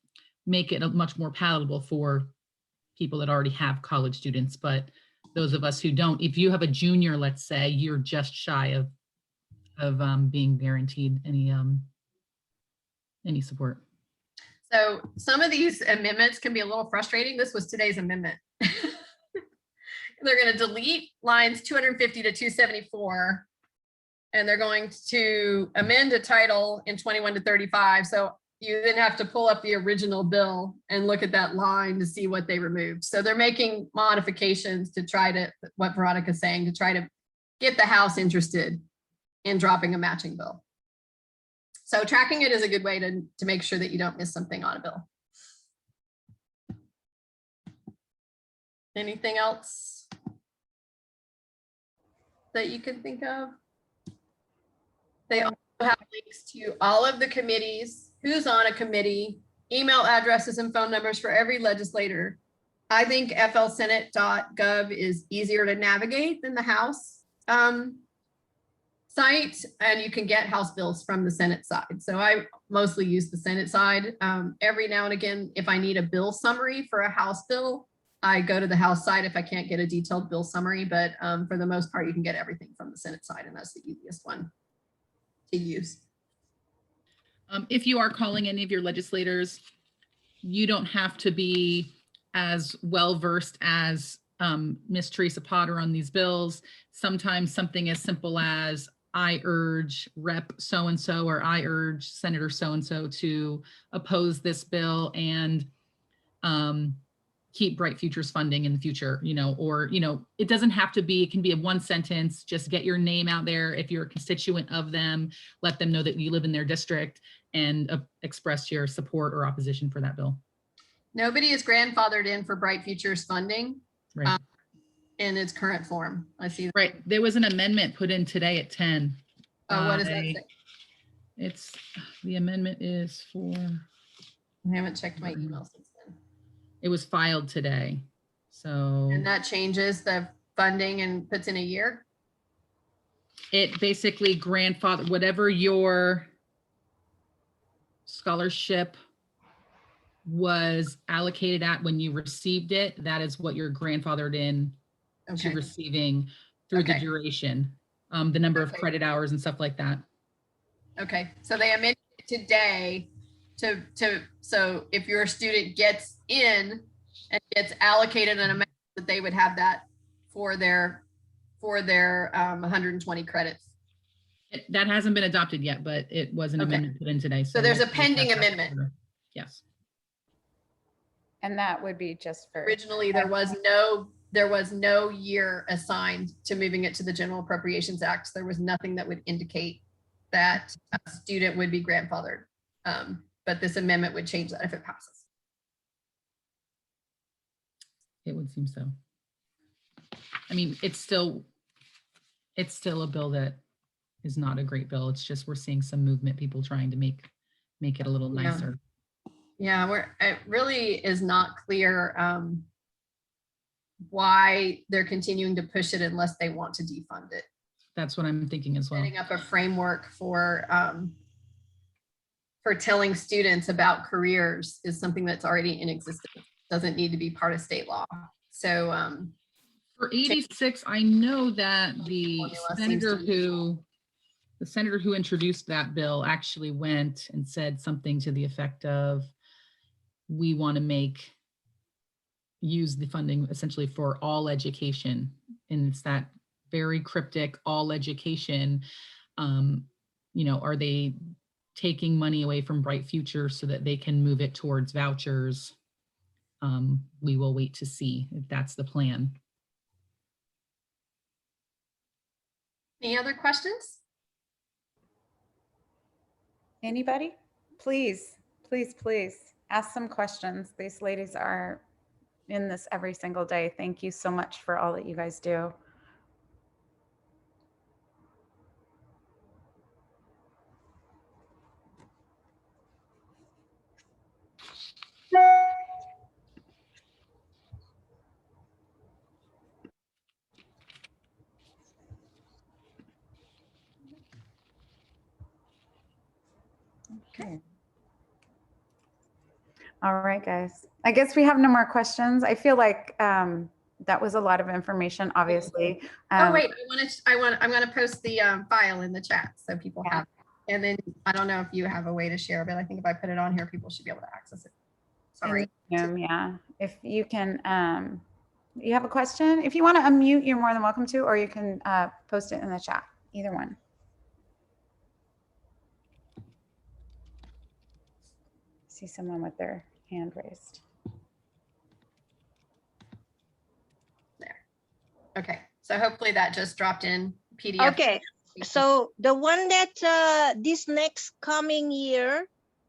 make it much more palatable for people that already have college students. But those of us who don't, if you have a junior, let's say, you're just shy of being guaranteed any support. So some of these amendments can be a little frustrating. This was today's amendment. They're going to delete lines 250 to 274 and they're going to amend a title in 21 to 35. So you then have to pull up the original bill and look at that line to see what they removed. So they're making modifications to try to, what Veronica's saying, to try to get the House interested in dropping a matching bill. So tracking it is a good way to make sure that you don't miss something on a bill. Anything else that you can think of? They also have links to all of the committees, who's on a committee, email addresses and phone numbers for every legislator. I think flsenate.gov is easier to navigate than the House site, and you can get House bills from the Senate side. So I mostly use the Senate side. Every now and again, if I need a bill summary for a House bill, I go to the House side if I can't get a detailed bill summary, but for the most part, you can get everything from the Senate side, and that's the easiest one to use. If you are calling any of your legislators, you don't have to be as well versed as Miss Teresa Potter on these bills. Sometimes something as simple as I urge Rep so-and-so or I urge Senator so-and-so to oppose this bill and keep Bright Futures funding in the future, or, it doesn't have to be, it can be a one sentence, just get your name out there. If you're a constituent of them, let them know that you live in their district and express your support or opposition for that bill. Nobody is grandfathered in for Bright Futures funding Right. In its current form. I see that. Right. There was an amendment put in today at 10. What does that say? It's, the amendment is for, I haven't checked my email since then. it was filed today. So And that changes the funding and puts in a year? it basically grandfather, whatever your scholarship was allocated at when you received it, that is what you're grandfathered in to Okay, receiving through the Okay. duration, the number of Okay. credit hours and stuff like that. okay. So they amended it today so if your student gets in and gets allocated an amount, that they would have that for their 120 credits. That hasn't been adopted yet, but it was an Okay. amendment put in today. So there's a we'll pending pass that amendment. order. Yes. And that would be just for, Originally, there was no year assigned to moving it to the General Appropriations Act. There was nothing that would indicate that a student would be grandfathered. But this amendment would change that if it passes. It would seem so. I mean, it's still a bill that is not a great bill. It's just, we're seeing some movement, people trying to make it a little Yeah. nicer. Yeah, it really is not clear why they're continuing to push it unless they want to defund it. That's what I'm thinking as well. Setting up a framework for telling students about careers is something that's already in existence. Doesn't need to be part of state law. So For 86, I know that the Formula seems to senator who introduced that bill actually went and said something to the effect of, we want to use the funding essentially for all education. And it's that very cryptic, all education. Are they taking money away from Bright Future so that they can move it towards vouchers? We will wait to see if that's the plan. any other questions? anybody? Please, please, please ask some questions. These ladies are in this every single day. Thank you so much for all that you guys do. Okay. All right, guys. I guess we have no more questions. I feel like that was a lot of information, obviously. Oh, wait, I'm going to post the file in the chat so people have it. And then I don't know if you have a way to share, but I think if I put it on here, people should be able to access it. Sorry. Yeah. If you can, you have a question, if you want to unmute, you're more than welcome to, or you can post it in the chat, either one. see someone with their hand raised. Okay, so hopefully that just dropped in PDF. Okay, so the one that this next coming year,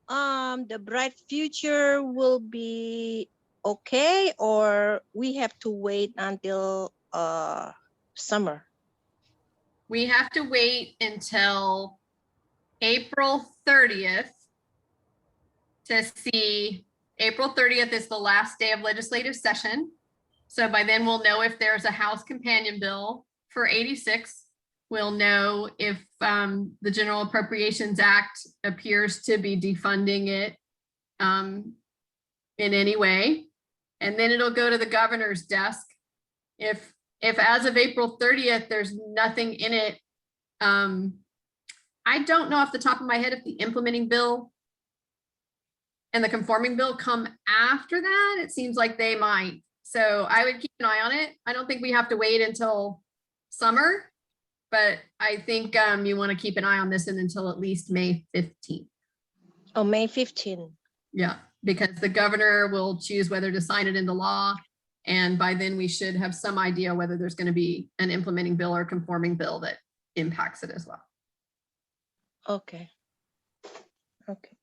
the Bright Future will be okay, or we have to wait until summer? We have to wait until April 30th to see. April 30th is the last day of legislative session. So by then we'll know if there's a House companion bill for 86. We'll know if the General Appropriations Act appears to be defunding it in any way. And then it'll go to the governor's desk. If as of April 30th, there's nothing in it, I don't know off the top of my head if the implementing bill and the conforming bill come after that. It seems like they might. So I would keep an eye on it. I don't think we have to wait until summer, but I think you want to keep an eye on this until at least May 15th. Oh, May 15. Yeah, because the governor will choose whether to sign it into law. And by then we should have some idea whether there's going to be an implementing bill or conforming bill that impacts it as well. Okay. Okay.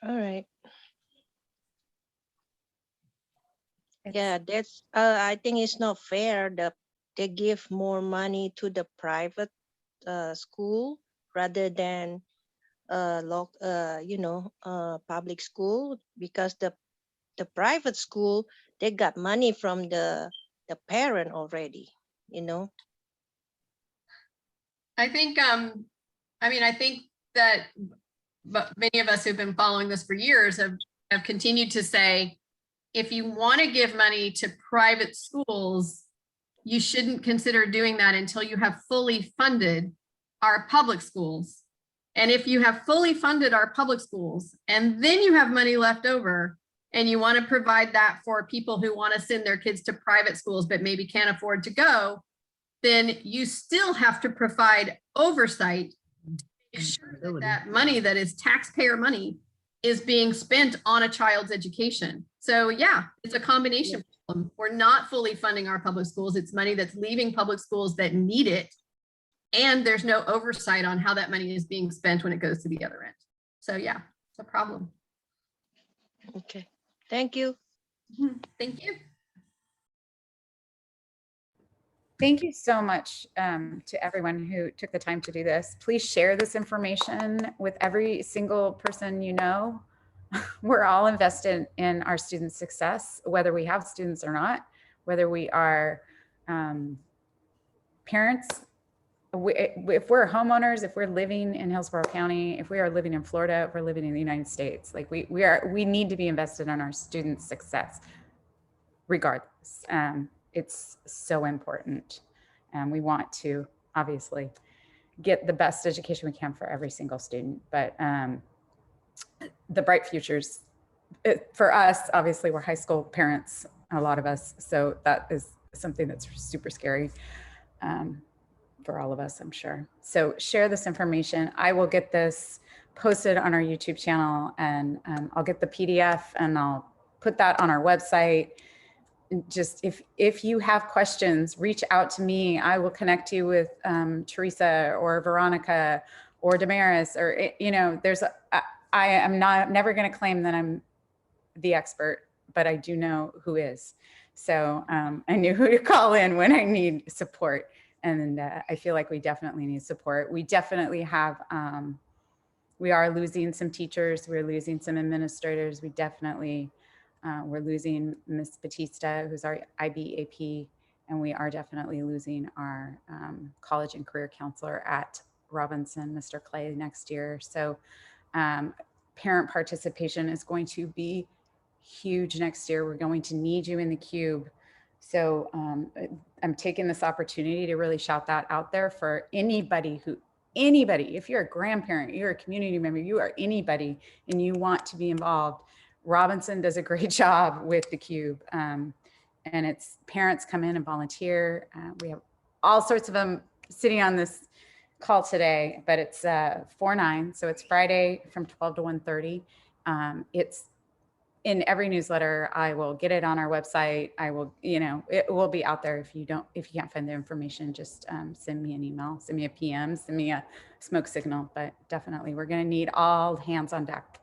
All right. Yeah, that's I think it's not fair that they give more money to the private school rather than public school, because the private school, they got money from the parent already, I think I think that many of us who've been following this for years have continued to say, if you want to give money to private schools, you shouldn't consider doing that until you have fully funded our public schools. And if you have fully funded our public schools and then you have money left over and you want to provide that for people who want to send their kids to private schools but maybe can't afford to go, then you still have to provide oversight to make sure that that money that is taxpayer money is being spent on a child's education. So yeah, it's a combination problem. We're not fully funding our public schools. It's money that's leaving public schools that need it. And there's no oversight on how that money is being spent when it goes to the other end. So yeah, it's a problem. Okay, thank you. Thank you. Thank you so much to everyone who took the time to do this. Please share this information with every single person you know. We're all invested in our students' success, whether we have students or not, whether we are parents, if we're homeowners, if we're living in Hillsborough County, if we are living in Florida, if we're living in the United States, like we need to be invested in our students' success regardless. It's so important. And we want to obviously get the best education we can for every single student, but the bright futures, for us, obviously we're high school parents, a lot of us. So that is something that's super scary for all of us, I'm sure. So share this information. I will get this posted on our YouTube channel, and I'll get the PDF and I'll put that on our website. Just if you have questions, reach out to me. I will connect you with Teresa or Veronica or Damaris, or I am never going to claim that I'm the expert, but I do know who is. So I knew who to call in when I need support. And I feel like we definitely need support. We definitely have, we are losing some teachers. We're losing some administrators. We definitely, we're losing Miss Batista, who's our IBAP, and we are definitely losing our college and career counselor at Robinson, Mr. Clay, next year. So parent participation is going to be huge next year. We're going to need you in the cube. So I'm taking this opportunity to really shout that out there for anybody, if you're a grandparent, you're a community member, you are anybody and you want to be involved. Robinson does a great job with the cube. And it's parents come in and volunteer. We have all sorts of them sitting on this call today, but it's 4/9. So it's Friday from 12 to 1:30. It's in every newsletter. I will get it on our website. I will, you know, it will be out there. If you can't find the information, just send me an email, send me a PM, send me a smoke signal. But definitely we're going to need all hands on deck